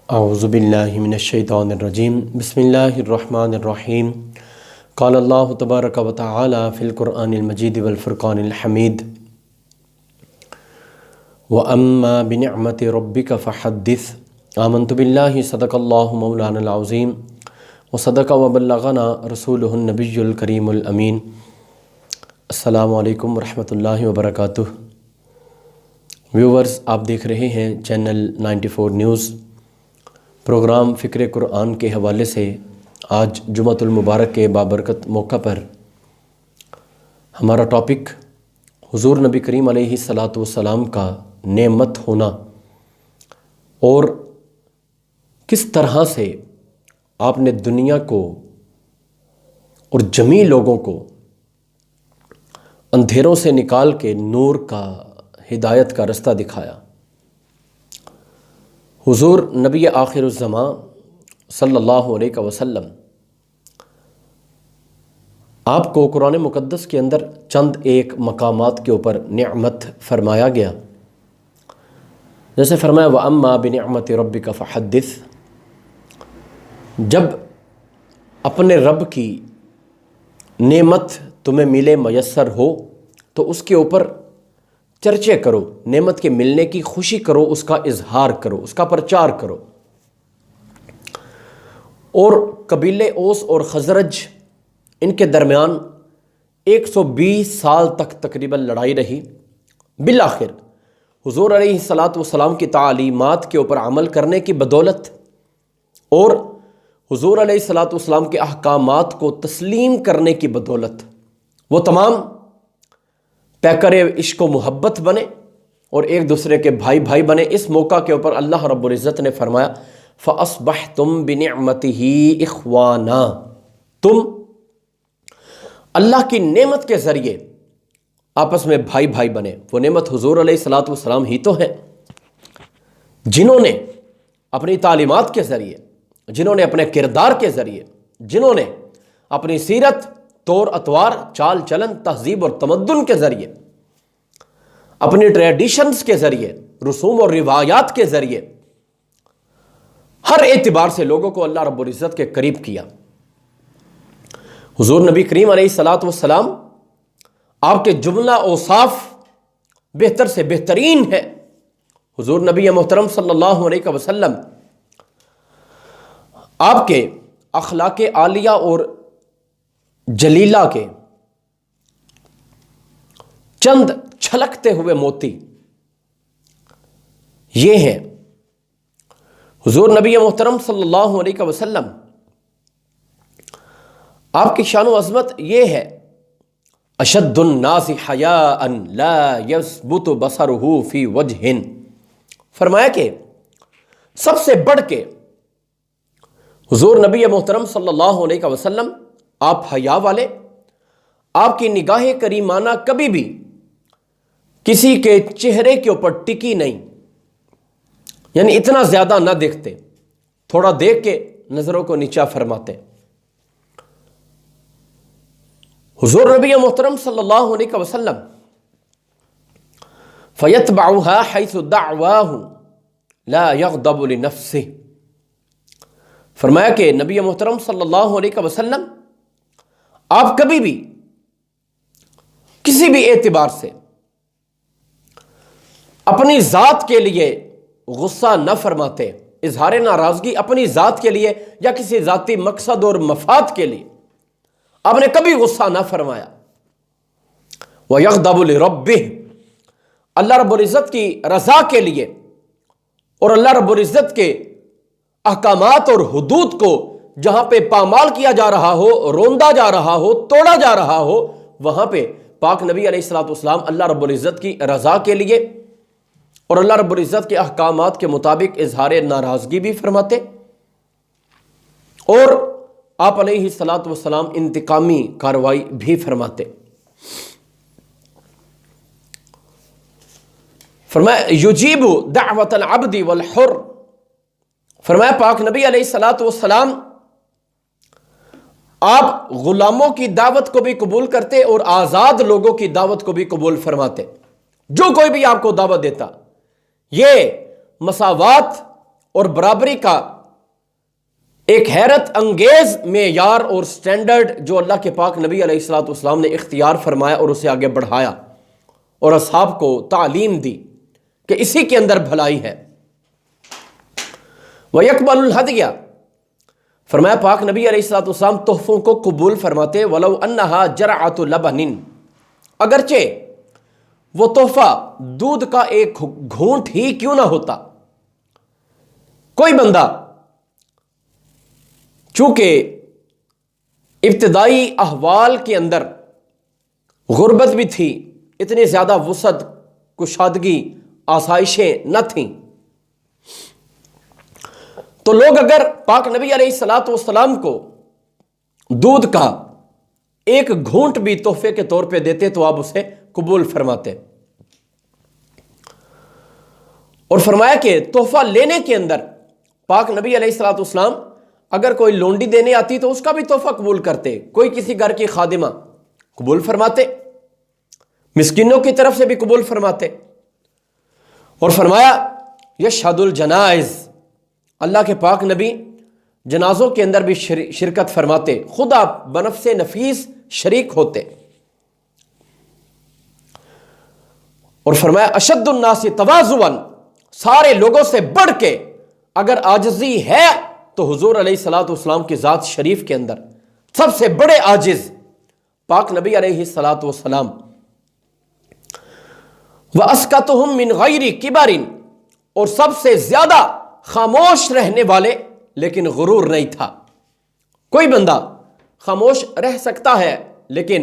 اعوذ باللہ من الشیطان الرجیم بسم اللہ الرحمن الرحیم قال اللہ تبارک و تعالی فی القرآن المجید والفرقان الحمید وَأَمَّا بِنِعْمَةِ رَبِّكَ فَحَدِّثْ آمَنْتُ بِاللَّهِ صدق اللہ مولانا العظیم وصدق وبلغنا رسولہ النبی الکریم الامین۔ السلام علیکم ورحمۃ اللہ وبرکاتہ۔ ویورز، آپ دیکھ رہے ہیں چینل 94 نیوز۔ پروگرام فکر قرآن کے حوالے سے آج جمعۃ المبارک کے بابرکت موقع پر ہمارا ٹاپک حضور نبی کریم علیہ الصلاۃ کا نعمت ہونا اور کس طرح سے آپ نے دنیا کو اور جمیع لوگوں کو اندھیروں سے نکال کے نور کا، ہدایت کا رستہ دکھایا۔ حضور نبی آخر الزمان صلی اللہ علیہ وسلم آپ کو قرآن مقدس کے اندر چند ایک مقامات کے اوپر نعمت فرمایا گیا، جیسے فرمایا وَأَمَّا بِنِعْمَةِ رَبِّكَ فَحَدِّثْ۔ جب اپنے رب کی نعمت تمہیں ملے، میسر ہو، تو اس کے اوپر چرچے کرو، نعمت کے ملنے کی خوشی کرو، اس کا اظہار کرو، اس کا پرچار کرو۔ اور قبیلے اوس اور خزرج، ان کے درمیان 120 سال تک تقریباً لڑائی رہی۔ بالآخر حضور علیہ السلام کی تعلیمات کے اوپر عمل کرنے کی بدولت اور حضور علیہ السلام کے احکامات کو تسلیم کرنے کی بدولت وہ تمام پیکر عشق و محبت بنے اور ایک دوسرے کے بھائی بھائی بنے۔ اس موقع کے اوپر اللہ رب العزت نے فرمایا فَأَصْبَحْتُمْ بِنِعْمَتِهِ إِخْوَانًا، تم اللہ کی نعمت کے ذریعے آپس میں بھائی بھائی بنے۔ وہ نعمت حضور علیہ السلام ہی تو ہے، جنہوں نے اپنی تعلیمات کے ذریعے، جنہوں نے اپنے کردار کے ذریعے، جنہوں نے اپنی سیرت، طور اطوار، چال چلن، تہذیب اور تمدن کے ذریعے، اپنی ٹریڈیشنز کے ذریعے، رسوم اور روایات کے ذریعے ہر اعتبار سے لوگوں کو اللہ رب العزت کے قریب کیا۔ حضور نبی کریم علیہ السلام آپ کے جملہ اوصاف بہتر سے بہترین ہے۔ حضور نبی محترم صلی اللہ علیہ وسلم آپ کے اخلاق عالیہ اور جلیلہ کے چند چھلکتے ہوئے موتی یہ ہیں۔ حضور نبی محترم صلی اللہ علیہ وسلم آپ کی شان و عظمت یہ ہے اشد الناس حیاء لا یثبت بصرہ فی وجہ۔ فرمایا کہ سب سے بڑھ کے حضور نبی محترم صلی اللہ علیہ وسلم آپ حیا والے، آپ کی نگاہ کریمانہ کبھی بھی کسی کے چہرے کے اوپر ٹکی نہیں، یعنی اتنا زیادہ نہ دیکھتے، تھوڑا دیکھ کے نظروں کو نیچا فرماتے۔ حضور نبی محترم صلی اللہ علیہ وسلم فَيَتْبَعُهَا حَيْثُ دَعْوَاهُ لَا يَغْضَبُ لِنَفْسِهِ۔ فرمایا کہ نبی محترم صلی اللہ علیہ وسلم آپ کبھی بھی کسی بھی اعتبار سے اپنی ذات کے لیے غصہ نہ فرماتے، اظہار ناراضگی اپنی ذات کے لیے یا کسی ذاتی مقصد اور مفاد کے لیے آپ نے کبھی غصہ نہ فرمایا۔ وَيَغْضَبُ لِرَبِّهِ، اللہ رب العزت کی رضا کے لیے اور اللہ رب العزت کے احکامات اور حدود کو جہاں پہ پامال کیا جا رہا ہو، روندا جا رہا ہو، توڑا جا رہا ہو، وہاں پہ پاک نبی علیہ السلام اللہ رب العزت کی رضا کے لیے اور اللہ رب العزت کے احکامات کے مطابق اظہار ناراضگی بھی فرماتے، اور آپ علیہ السلام انتقامی کارروائی بھی فرماتے۔ فرمایا یجیب دعوت العبد والحر، فرمایا پاک نبی علیہ السلام آپ غلاموں کی دعوت کو بھی قبول کرتے اور آزاد لوگوں کی دعوت کو بھی قبول فرماتے۔ جو کوئی بھی آپ کو دعوت دیتا، یہ مساوات اور برابری کا ایک حیرت انگیز معیار اور سٹینڈرڈ جو اللہ کے پاک نبی علیہ الصلوۃ والسلام نے اختیار فرمایا اور اسے آگے بڑھایا اور اصحاب کو تعلیم دی کہ اسی کے اندر بھلائی ہے۔ وَيَقْبَلُ الْهَدْيَ، فرمایا پاک نبی علیہ الصلوۃ والسلام تحفوں کو قبول فرماتے، وَلَوْ أَنَّهَا جَرْعَةُ لَبَنٍ، اگرچہ وہ تحفہ دودھ کا ایک گھونٹ ہی کیوں نہ ہوتا۔ کوئی بندہ چونکہ ابتدائی احوال کے اندر غربت بھی تھی، اتنی زیادہ وسعت، کشادگی، آسائشیں نہ تھیں، تو لوگ اگر پاک نبی علیہ الصلوۃ والسلام کو دودھ کا ایک گھونٹ بھی تحفے کے طور پہ دیتے تو آپ اسے قبول فرماتے۔ اور فرمایا کہ تحفہ لینے کے اندر پاک نبی علیہ الصلوۃ والسلام اگر کوئی لونڈی دینے آتی تو اس کا بھی تحفہ قبول کرتے، کوئی کسی گھر کی خادمہ قبول فرماتے، مسکینوں کی طرف سے بھی قبول فرماتے۔ اور فرمایا یشہد الجنائز، اللہ کے پاک نبی جنازوں کے اندر بھی شرکت فرماتے، خود آپ بنفس نفیس شریک ہوتے۔ اور فرمایا اشد الناس تواضعا، سارے لوگوں سے بڑھ کے اگر عاجزی ہے تو حضور علیہ الصلوۃ والسلام کی ذات شریف کے اندر سب سے بڑے عاجز پاک نبی علیہ الصلوۃ والسلام۔ وَأَسْكَتُهُمْ مِنْ غَيْرِ كِبَرٍ، اور سب سے زیادہ خاموش رہنے والے، لیکن غرور نہیں تھا۔ کوئی بندہ خاموش رہ سکتا ہے لیکن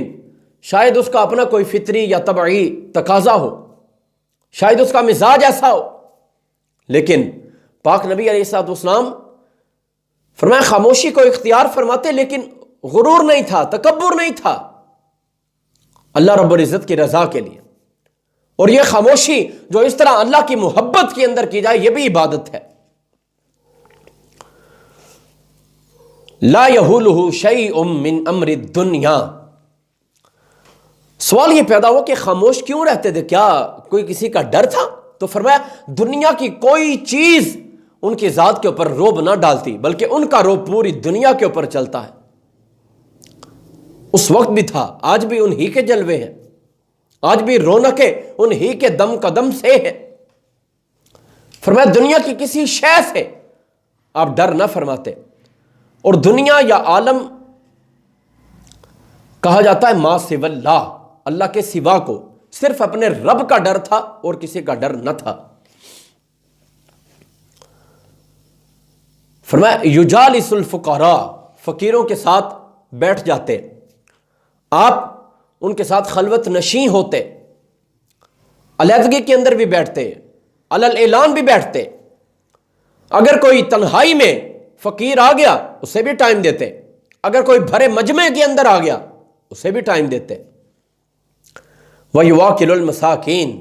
شاید اس کا اپنا کوئی فطری یا طبعی تقاضا ہو، شاید اس کا مزاج ایسا ہو، لیکن پاک نبی علیہ الصلوۃ والسلام فرمایا خاموشی کو اختیار فرماتے، لیکن غرور نہیں تھا، تکبر نہیں تھا، اللہ رب العزت کی رضا کے لیے۔ اور یہ خاموشی جو اس طرح اللہ کی محبت کے اندر کی جائے، یہ بھی عبادت ہے۔ لا یہولہ شیء من امر الدنیا، سوال یہ پیدا ہوا کہ خاموش کیوں رہتے تھے؟ کیا کوئی کسی کا ڈر تھا؟ تو فرمایا دنیا کی کوئی چیز ان کی ذات کے اوپر روب نہ ڈالتی، بلکہ ان کا روب پوری دنیا کے اوپر چلتا ہے۔ اس وقت بھی تھا، آج بھی انہی کے جلوے ہیں، آج بھی رونقیں انہی کے دم قدم سے ہیں۔ فرمایا دنیا کی کسی شے سے آپ ڈر نہ فرماتے۔ اور دنیا یا عالم کہا جاتا ہے ما سوی اللہ، اللہ کے سوا کو، صرف اپنے رب کا ڈر تھا اور کسی کا ڈر نہ تھا۔ فرمایا یجالس الفقراء، فقیروں کے ساتھ بیٹھ جاتے، آپ ان کے ساتھ خلوت نشیں ہوتے، علیحدگی کے اندر بھی بیٹھتے، علی الاعلان بھی بیٹھتے۔ اگر کوئی تنہائی میں فقیر آ گیا اسے بھی ٹائم دیتے، اگر کوئی بھرے مجمع کے اندر آ گیا اسے بھی ٹائم دیتے۔ وَيُوَاكِلُ الْمَسَاكِينَ،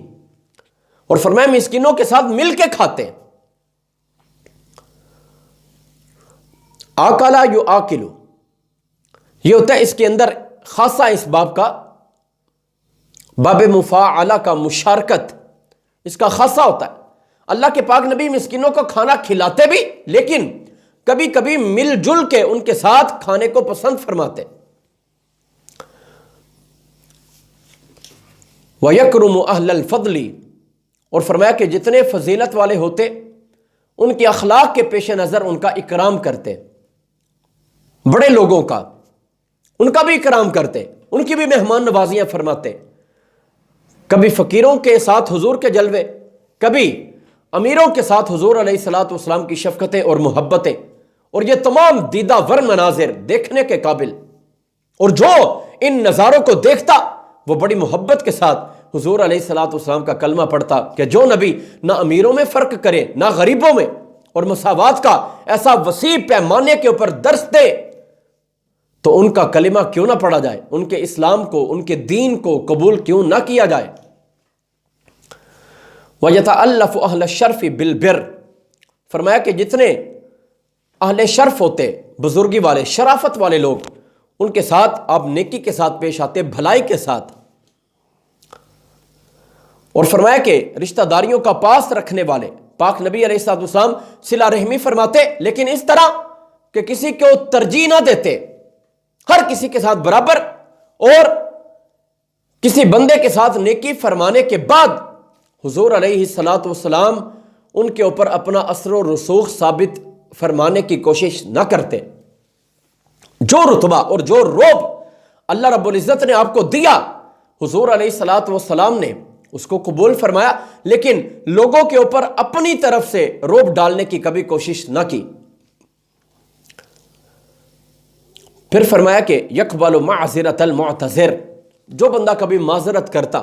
اور فرمایا مسکینوں کے ساتھ مل کے کھاتے۔ آکلا یؤکل، یہ ہوتا ہے اس کے اندر خاصہ اس باب کا، باب مفاعلہ کا، مشارکت اس کا خاصہ ہوتا ہے۔ اللہ کے پاک نبی مسکینوں کو کھانا کھلاتے بھی، لیکن کبھی کبھی مل جل کے ان کے ساتھ کھانے کو پسند فرماتے۔ وَيَكْرُمُ أَهْلَ الْفَضْلِ، اور فرمایا کہ جتنے فضیلت والے ہوتے ان کے اخلاق کے پیش نظر ان کا اکرام کرتے، بڑے لوگوں کا ان کا بھی اکرام کرتے، ان کی بھی مہمان نوازیاں فرماتے۔ کبھی فقیروں کے ساتھ حضور کے جلوے، کبھی امیروں کے ساتھ حضور علیہ الصلوۃ والسلام کی شفقتیں اور محبتیں، اور یہ تمام دیدہ ور مناظر دیکھنے کے قابل۔ اور جو ان نظاروں کو دیکھتا وہ بڑی محبت کے ساتھ حضور علیہ الصلوۃ والسلام کا کلمہ پڑھتا کہ جو نبی نہ امیروں میں فرق کرے نہ غریبوں میں، اور مساوات کا ایسا وسیع پیمانے کے اوپر درس دے، تو ان کا کلمہ کیوں نہ پڑھا جائے، ان کے اسلام کو، ان کے دین کو قبول کیوں نہ کیا جائے۔ وَيَتَأَلَّفُ أَهْلَ الشَّرْفِ بِالْبِرِّ، فرمایا کہ جتنے اہل شرف ہوتے، بزرگی والے، شرافت والے لوگ، ان کے ساتھ آپ نیکی کے ساتھ پیش آتے، بھلائی کے ساتھ۔ اور فرمایا کہ رشتہ داریوں کا پاس رکھنے والے، پاک نبی علیہ الصلوۃ والسلام صلہ رحمی فرماتے، لیکن اس طرح کہ کسی کو ترجیح نہ دیتے، ہر کسی کے ساتھ برابر، اور کسی بندے کے ساتھ نیکی فرمانے کے بعد حضور علیہ الصلوۃ والسلام ان کے اوپر اپنا اثر و رسوخ ثابت فرمانے کی کوشش نہ کرتے۔ جو رتبہ اور جو رعب اللہ رب العزت نے آپ کو دیا، حضور علیہ الصلوۃ والسلام نے اس کو قبول فرمایا، لیکن لوگوں کے اوپر اپنی طرف سے رعب ڈالنے کی کبھی کوشش نہ کی۔ پھر فرمایا کہ یقبل معذرۃ المعتذر، جو بندہ کبھی معذرت کرتا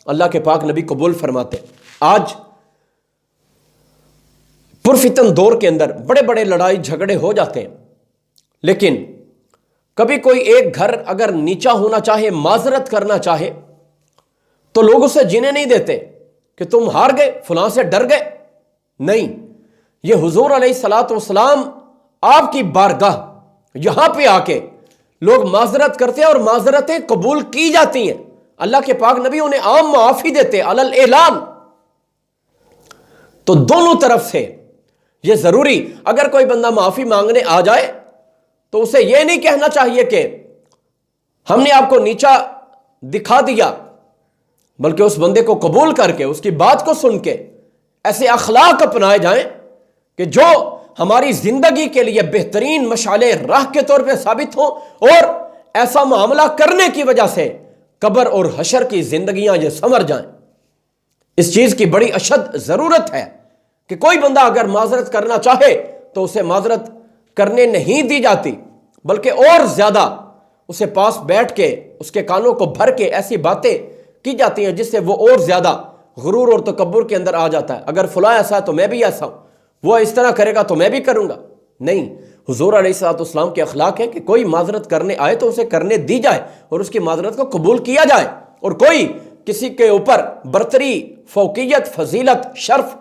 اللہ کے پاک نبی قبول فرماتے۔ آج پرفتن دور کے اندر بڑے بڑے لڑائی جھگڑے ہو جاتے ہیں، لیکن کبھی کوئی ایک گھر اگر نیچا ہونا چاہے، معذرت کرنا چاہے، تو لوگ اسے جینے نہیں دیتے کہ تم ہار گئے، فلاں سے ڈر گئے۔ نہیں، یہ حضور علیہ الصلوۃ والسلام آپ کی بارگاہ یہاں پہ آ کے لوگ معذرت کرتے ہیں اور معذرتیں قبول کی جاتی ہیں۔ اللہ کے پاک نبی انہیں عام معافی دیتے علی الاعلان۔ تو دونوں طرف سے یہ ضروری، اگر کوئی بندہ معافی مانگنے آ جائے تو اسے یہ نہیں کہنا چاہیے کہ ہم نے آپ کو نیچا دکھا دیا، بلکہ اس بندے کو قبول کر کے، اس کی بات کو سن کے ایسے اخلاق اپنائے جائیں کہ جو ہماری زندگی کے لیے بہترین مشعل راہ کے طور پہ ثابت ہوں، اور ایسا معاملہ کرنے کی وجہ سے قبر اور حشر کی زندگیاں یہ سنور جائیں۔ اس چیز کی بڑی اشد ضرورت ہے کہ کوئی بندہ اگر معذرت کرنا چاہے تو اسے معذرت کرنے نہیں دی جاتی، بلکہ اور زیادہ اسے پاس بیٹھ کے اس کے کانوں کو بھر کے ایسی باتیں کی جاتی ہیں جس سے وہ اور زیادہ غرور اور تکبر کے اندر آ جاتا ہے۔ اگر فلاں ایسا ہے تو میں بھی ایسا ہوں، وہ اس طرح کرے گا تو میں بھی کروں گا۔ نہیں، حضور علیہ الصلوۃ والسلام کے اخلاق ہے کہ کوئی معذرت کرنے آئے تو اسے کرنے دی جائے اور اس کی معذرت کو قبول کیا جائے، اور کوئی کسی کے اوپر برتری، فوقیت، فضیلت، شرف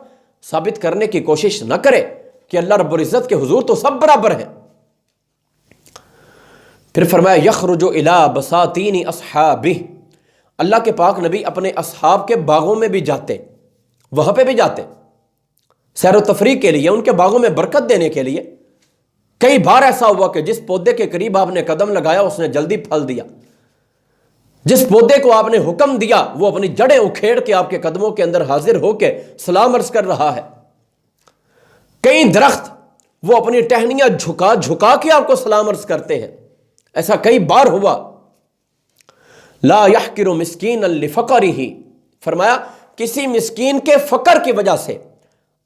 ثابت کرنے کی کوشش نہ کرے کہ اللہ رب العزت کے حضور تو سب برابر ہیں۔ پھر فرمایا یخرج الی بساتین اصحابہ، اللہ کے پاک نبی اپنے اصحاب کے باغوں میں بھی جاتے، وہاں پہ بھی جاتے سیر و تفریح کے لیے، ان کے باغوں میں برکت دینے کے لیے۔ کئی بار ایسا ہوا کہ جس پودے کے قریب آپ نے قدم لگایا اس نے جلدی پھل دیا، جس پودے کو آپ نے حکم دیا وہ اپنی جڑیں اکھیڑ کے آپ کے قدموں کے اندر حاضر ہو کے سلام عرض کر رہا ہے۔ کئی درخت وہ اپنی ٹہنیاں جھکا جھکا کے آپ کو سلام عرض کرتے ہیں، ایسا کئی بار ہوا۔ لا یحقر مسکینا لفقرہ، فرمایا کسی مسکین کے فقر کی وجہ سے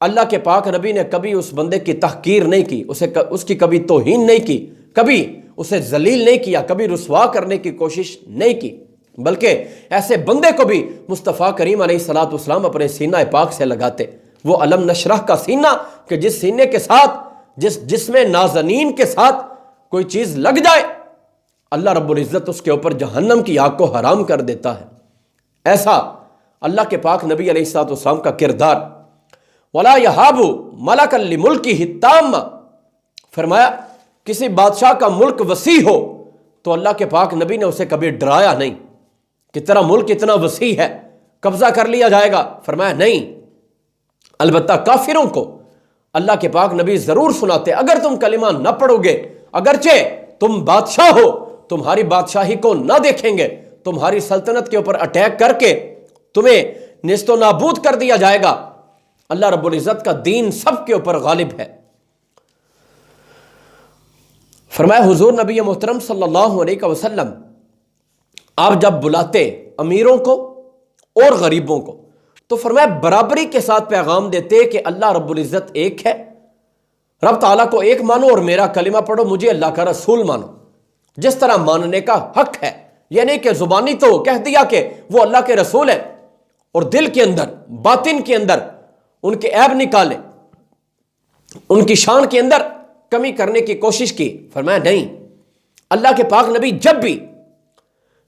اللہ کے پاک نبی نے کبھی اس بندے کی تحقیر نہیں کی، اس کی کبھی توہین نہیں کی، کبھی اسے ذلیل نہیں کیا، کبھی رسوا کرنے کی کوشش نہیں کی، بلکہ ایسے بندے کو بھی مصطفیٰ کریم علیہ الصلوۃ والسلام اپنے سینہ پاک سے لگاتے۔ وہ علم نشرح کا سینہ کہ جس سینے کے ساتھ، جس میں نازنین کے ساتھ کوئی چیز لگ جائے اللہ رب العزت اس کے اوپر جہنم کی آگ کو حرام کر دیتا ہے۔ ایسا اللہ کے پاک نبی علیہ الصلوۃ والسلام کا کردار۔ وَلَا يَهَابُ مَلَكًا لِمُلْكِهِ التَّامَّ، فرمایا کسی بادشاہ کا ملک وسیع ہو تو اللہ کے پاک نبی نے اسے کبھی ڈرایا نہیں کہ تیرا ملک اتنا وسیع ہے قبضہ کر لیا جائے گا، فرمایا نہیں۔ البتہ کافروں کو اللہ کے پاک نبی ضرور سناتے، اگر تم کلمہ نہ پڑھو گے، اگرچہ تم بادشاہ ہو، تمہاری بادشاہی کو نہ دیکھیں گے، تمہاری سلطنت کے اوپر اٹیک کر کے تمہیں نیست و نابود کر دیا جائے گا، اللہ رب العزت کا دین سب کے اوپر غالب ہے۔ فرمایا حضور نبی محترم صلی اللہ علیہ وسلم آپ جب بلاتے امیروں کو اور غریبوں کو تو فرمایا برابری کے ساتھ پیغام دیتے کہ اللہ رب العزت ایک ہے، رب تعالیٰ کو ایک مانو اور میرا کلمہ پڑھو، مجھے اللہ کا رسول مانو، جس طرح ماننے کا حق ہے۔ یہ نہیں کہ زبانی تو کہہ دیا کہ وہ اللہ کے رسول ہیں اور دل کے اندر، باطن کے اندر ان کے عیب نکالے، ان کی شان کے اندر کمی کرنے کی کوشش کی۔ فرمایا نہیں، اللہ کے پاک نبی جب بھی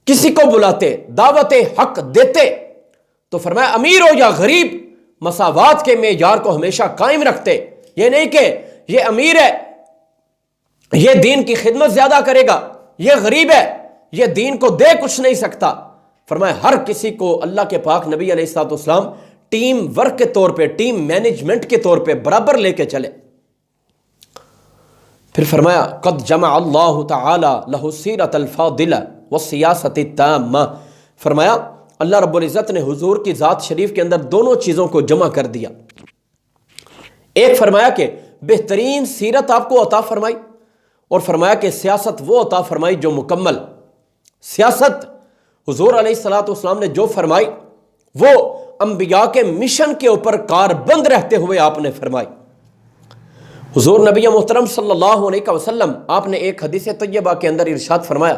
کسی کو بلاتے، دعوت حق دیتے تو فرمایا امیر ہو یا غریب مساوات کے معیار کو ہمیشہ قائم رکھتے۔ یہ نہیں کہ یہ امیر ہے یہ دین کی خدمت زیادہ کرے گا، یہ غریب ہے یہ دین کو دے کچھ نہیں سکتا۔ فرمایا ہر کسی کو اللہ کے پاک نبی علیہ الصلوۃ والسلام ٹیم ورک کے طور پہ، ٹیم مینجمنٹ کے طور پہ برابر لے کے چلے۔ پھر فرمایا قد جمع اللہ تعالی لہ سیرۃ الفاضلہ والسیاست التامہ، فرمایا اللہ رب العزت نے حضور کی ذات شریف کے اندر دونوں چیزوں کو جمع کر دیا۔ ایک فرمایا کہ بہترین سیرت آپ کو عطا فرمائی، اور فرمایا کہ سیاست وہ عطا فرمائی جو مکمل سیاست حضور علیہ الصلوۃ والسلام نے جو فرمائی وہ انبیاء کے مشن کے اوپر کاربند رہتے ہوئے آپ نے فرمائی۔ حضور نبی محترم صلی اللہ علیہ وسلم آپ نے ایک حدیث طیبہ کے اندر ارشاد فرمایا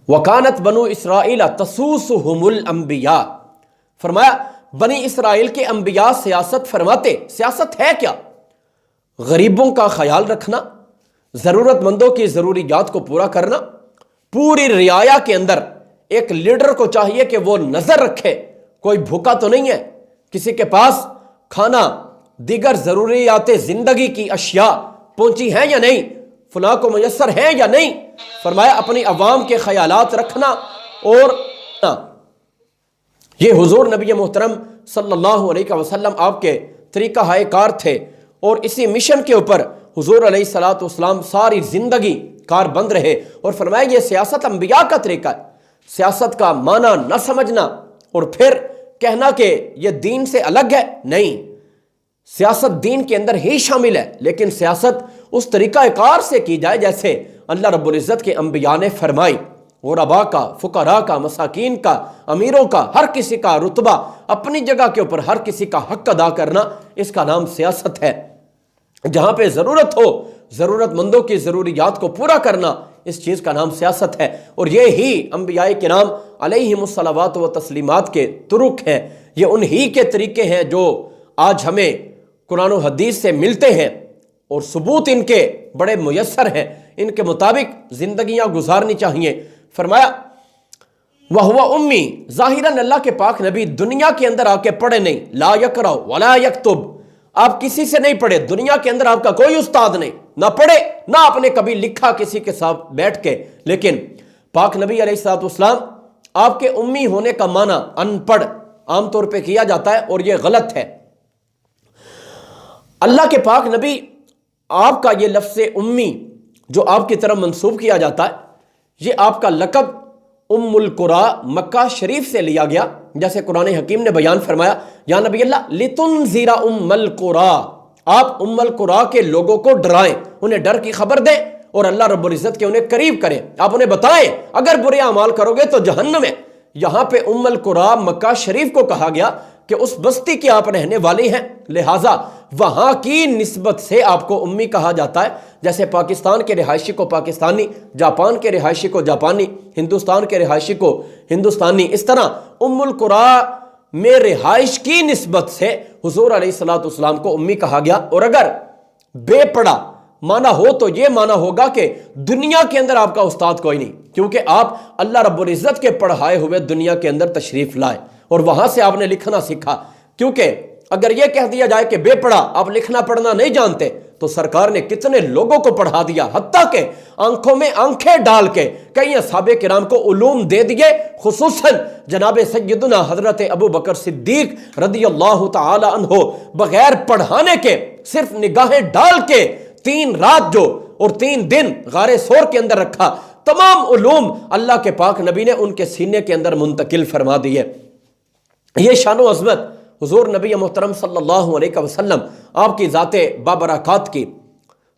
وَكَانَتْ بَنُو إِسْرَائِيلَ تَسُوسُهُمُ الْأَنْبِيَاء، فرمایا بنی اسرائیل کے انبیاء سیاست فرماتے۔ سیاست ہے کیا؟ غریبوں کا خیال رکھنا، ضرورت مندوں کی ضروریات کو پورا کرنا۔ پوری رعایا کے اندر ایک لیڈر کو چاہیے کہ وہ نظر رکھے کوئی بھوکا تو نہیں ہے، کسی کے پاس کھانا، دیگر ضروریات زندگی کی اشیاء پہنچی ہیں یا نہیں، فلاں کو میسر ہیں یا نہیں۔ فرمایا اپنی عوام کے خیالات رکھنا۔ اور یہ حضور نبی محترم صلی اللہ علیہ وسلم آپ کے طریقہ ہائے کار تھے، اور اسی مشن کے اوپر حضور علیہ الصلوۃ والسلام ساری زندگی کار بند رہے۔ اور فرمایا یہ سیاست انبیاء کا طریقہ ہے۔ سیاست کا معنی نہ سمجھنا اور پھر کہنا کہ یہ دین سے الگ ہے، نہیں، سیاست دین کے اندر ہی شامل ہے، لیکن سیاست اس طریقہ کار سے کی جائے جیسے اللہ رب العزت کے انبیاء نے فرمائی۔ غرباء کا، فقراء کا، مساکین کا، امیروں کا، ہر کسی کا رتبہ اپنی جگہ کے اوپر ہر کسی کا حق ادا کرنا، اس کا نام سیاست ہے۔ جہاں پہ ضرورت ہو ضرورت مندوں کی ضروریات کو پورا کرنا، اس چیز کا نام سیاست ہے۔ اور یہ ہی انبیاء کرام علیہم الصلوات و تسلیمات کے طرق ہیں، یہ انہی کے طریقے ہیں جو آج ہمیں قرآن و حدیث سے ملتے ہیں، اور ثبوت ان کے بڑے میسر ہیں۔ ان کے مطابق زندگیاں گزارنی چاہیے۔ فرمایا وَهُوَ امی، ظاہراً اللہ کے پاک نبی دنیا کے اندر آ کے پڑھے نہیں، لا یقرأ ولا یکتب، آپ کسی سے نہیں پڑھے، دنیا کے اندر آپ کا کوئی استاد نہیں، نہ پڑھے نہ آپ نے کبھی لکھا کسی کے ساتھ بیٹھ کے۔ لیکن پاک نبی علیہ الصلوۃ والسلام آپ کے امی ہونے کا معنی ان پڑھ عام طور پہ کیا جاتا ہے، اور یہ غلط ہے۔ اللہ کے پاک نبی آپ کا یہ لفظ امی جو آپ کی طرف منسوب کیا جاتا ہے، یہ آپ کا لقب ام القرا مکہ شریف سے لیا گیا، جیسے قرآن حکیم نے بیان فرمایا یا نبی اللہ لتنذر ام القرا، آپ ام القرا کے لوگوں کو ڈرائیں، انہیں ڈر کی خبر دیں اور اللہ رب العزت کے انہیں قریب کریں، آپ انہیں بتائیں اگر برے اعمال کرو گے تو جہنم ہے۔ یہاں پہ ام القرا مکہ شریف کو کہا گیا کہ اس بستی کے آپ رہنے والے ہیں، لہٰذا وہاں کی نسبت سے آپ کو امی کہا جاتا ہے۔ جیسے پاکستان کے رہائشی کو پاکستانی، جاپان کے رہائشی کو جاپانی، ہندوستان کے رہائشی کو ہندوستانی، اس طرح ام القرا میں رہائش کی نسبت سے حضور علیہ الصلوۃ والسلام کو امی کہا گیا۔ اور اگر بے پڑھا مانا ہو تو یہ مانا ہوگا کہ دنیا کے اندر آپ کا استاد کوئی نہیں، کیونکہ آپ اللہ رب العزت کے پڑھائے ہوئے دنیا کے اندر تشریف لائے اور وہاں سے آپ نے لکھنا سیکھا۔ کیونکہ اگر یہ کہہ دیا جائے کہ بے پڑھا آپ لکھنا پڑھنا نہیں جانتے تو سرکار نے کتنے لوگوں کو پڑھا دیا، حتیٰ کہ آنکھوں میں آنکھیں ڈال کے کئی اصحاب کرام کو علوم دے دیے، خصوصاً جناب سیدنا حضرت ابو بکر صدیق رضی اللہ تعالی عنہ بغیر پڑھانے کے صرف نگاہیں ڈال کے 3 رات جو اور 3 دن غار ثور کے اندر رکھا، تمام علوم اللہ کے پاک نبی نے ان کے سینے کے اندر منتقل فرما دیے۔ یہ شان و عظمت حضور نبی محترم صلی اللہ علیہ وسلم آپ کی ذات بابرکات کی،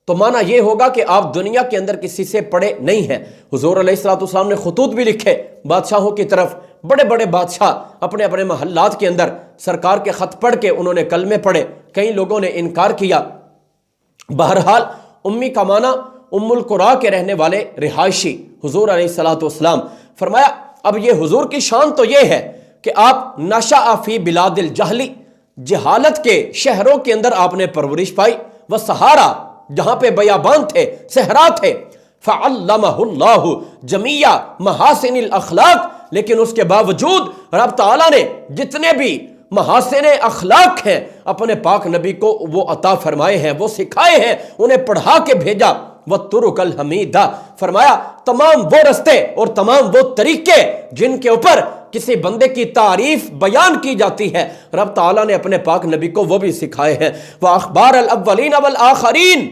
تو معنی یہ ہوگا کہ آپ دنیا کے اندر کسی سے پڑھے نہیں ہیں۔ حضور علیہ الصلوۃ والسلام نے خطوط بھی لکھے بادشاہوں کی طرف، بڑے بڑے بادشاہ اپنے اپنے محلات کے اندر سرکار کے خط پڑھ کے انہوں نے کلمے پڑھے، کئی لوگوں نے انکار کیا۔ بہرحال امی کا معنی ام القرا کے رہنے والے رہائشی حضور علیہ الصلوۃ والسلام۔ فرمایا اب یہ حضور کی شان تو یہ ہے کہ آپ نشأ فی بلاد الجہلی، جہالت کے شہروں کے اندر آپ نے پرورش پائی، وہ سہارا جہاں پہ بیابان تھے، صحرا تھے، فعلمہ اللہ جمیع محاسن الاخلاق، لیکن اس کے باوجود رب تعالیٰ نے جتنے بھی محاسن اخلاق ہیں اپنے پاک نبی کو وہ عطا فرمائے ہیں، وہ سکھائے ہیں، انہیں پڑھا کے بھیجا۔ وَالطُّرُقَ الْحَمِیدَةَ، فرمایا تمام وہ رستے اور تمام وہ طریقے جن کے اوپر کسی بندے کی تعریف بیان کی جاتی ہے، رب تعالیٰ نے اپنے پاک نبی کو وہ بھی سکھائے ہیں۔ وَأَخْبَارَ الْأَوَّلِينَ وَالْآخَرِينَ،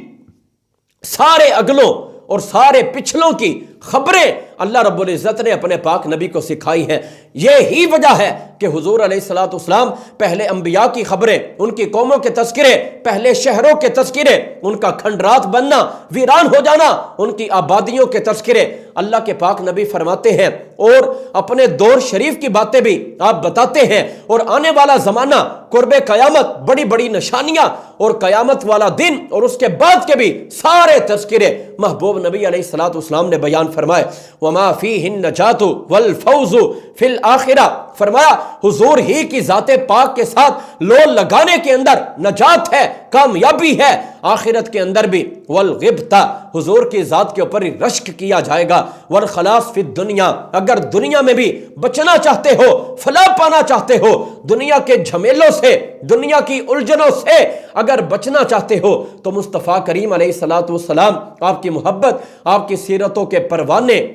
سارے اگلوں اور سارے پچھلوں کی خبریں اللہ رب العزت نے اپنے پاک نبی کو سکھائی ہیں۔ یہی وجہ ہے کہ حضور علیہ الصلوۃ والسلام پہلے انبیاء کی خبریں، ان کی قوموں کے تذکرے، پہلے شہروں کے تذکرے، ان کا کھنڈرات بننا، ویران ہو جانا، ان کی آبادیوں کے تذکرے اللہ کے پاک نبی فرماتے ہیں، اور اپنے دور شریف کی باتیں بھی آپ بتاتے ہیں، اور آنے والا زمانہ، قرب قیامت، بڑی بڑی نشانیاں اور قیامت والا دن اور اس کے بعد کے بھی سارے تذکرے محبوب نبی علیہ الصلوۃ والسلام نے بیان فرمائے۔ وما فیہ النجات والفوز فی الآخرہ، فرمایا حضور ہی کی ذات پاک کے ساتھ لو لگانے کے اندر نجات ہے، کامیابی ہے، آخرت کے اندر بھی۔ والغبطہ، حضور کی ذات کے اوپر ہی رشک کیا جائے گا۔ والخلاص فی الدنیا، اگر دنیا میں بھی بچنا چاہتے ہو، فلاح پانا چاہتے ہو، دنیا کے جھمیلوں سے، دنیا کی الجھنوں سے اگر بچنا چاہتے ہو تو مصطفیٰ کریم علیہ الصلوۃ والسلام، آپ کی محبت، آپ کی سیرتوں کے پروانے،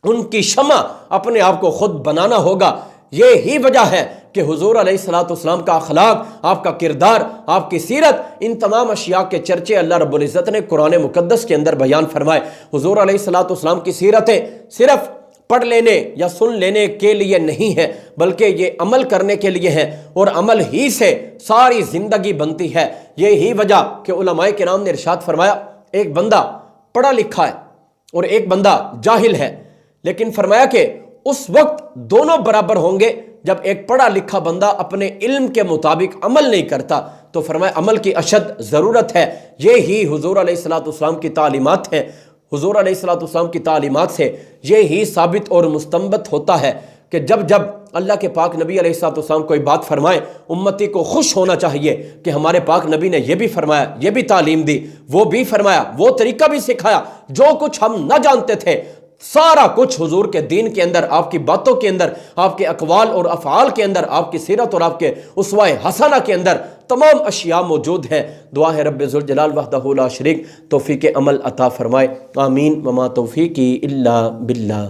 ان کی شمع اپنے آپ کو خود بنانا ہوگا۔ یہی وجہ ہے کہ حضور علیہ الصلوۃ والسلام کا اخلاق، آپ کا کردار، آپ کی سیرت، ان تمام اشیاء کے چرچے اللہ رب العزت نے قرآن مقدس کے اندر بیان فرمائے۔ حضور علیہ الصلوۃ والسلام کی سیرتیں صرف پڑھ لینے یا سن لینے کے لیے نہیں ہے، بلکہ یہ عمل کرنے کے لیے ہے، اور عمل ہی سے ساری زندگی بنتی ہے۔ یہی وجہ کہ علماء کرام نے ارشاد فرمایا، ایک بندہ پڑھا لکھا ہے اور ایک بندہ جاہل ہے، لیکن فرمایا کہ اس وقت دونوں برابر ہوں گے جب ایک پڑھا لکھا بندہ اپنے علم کے مطابق عمل نہیں کرتا، تو فرمایا عمل کی اشد ضرورت ہے۔ یہی حضور علیہ الصلوۃ والسلام کی تعلیمات ہیں۔ حضور علیہ الصلوۃ والسلام کی تعلیمات سے یہی ثابت اور مستنبت ہوتا ہے کہ جب جب اللہ کے پاک نبی علیہ الصلوۃ والسلام کوئی بات فرمائے، امتی کو خوش ہونا چاہیے کہ ہمارے پاک نبی نے یہ بھی فرمایا، یہ بھی تعلیم دی، وہ بھی فرمایا، وہ طریقہ بھی سکھایا، جو کچھ ہم نہ جانتے تھے سارا کچھ حضور کے دین کے اندر، آپ کی باتوں کے اندر، آپ کے اقوال اور افعال کے اندر، آپ کی سیرت اور آپ کے اسوہ حسنہ کے اندر تمام اشیاء موجود ہیں۔ دعا ہے رب ذوالجلال وحدہ لا شریک توفیق عمل عطا فرمائے، آمین۔ وما توفیقی الا باللہ۔